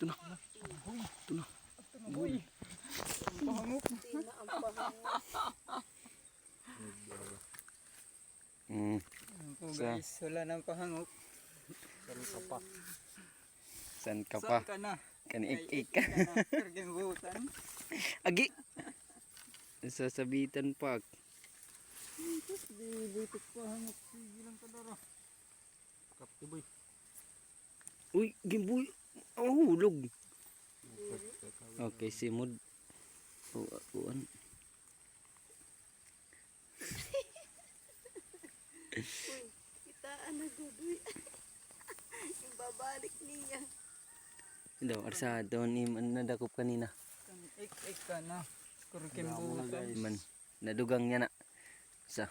Ito na. Ito na. Uy. Pahangok. Ako guys, wala nang pahangok. Saan ka pa? Saan ka pa? Saan ka na? Kanik-ik. Kargang butan. Agi! Sasabitan pa. Bibitik pahangok. Sige lang kadara. Kapti boy. Uy, gimboy. Oh, hulog. Okay, simod. Uwan. Uy, kitaan na dudoy. Yung babalik niya. Daw, arsa doon nadakop kanina. Ik ka na. Kargang butan. Man, nadugang niya na. Sa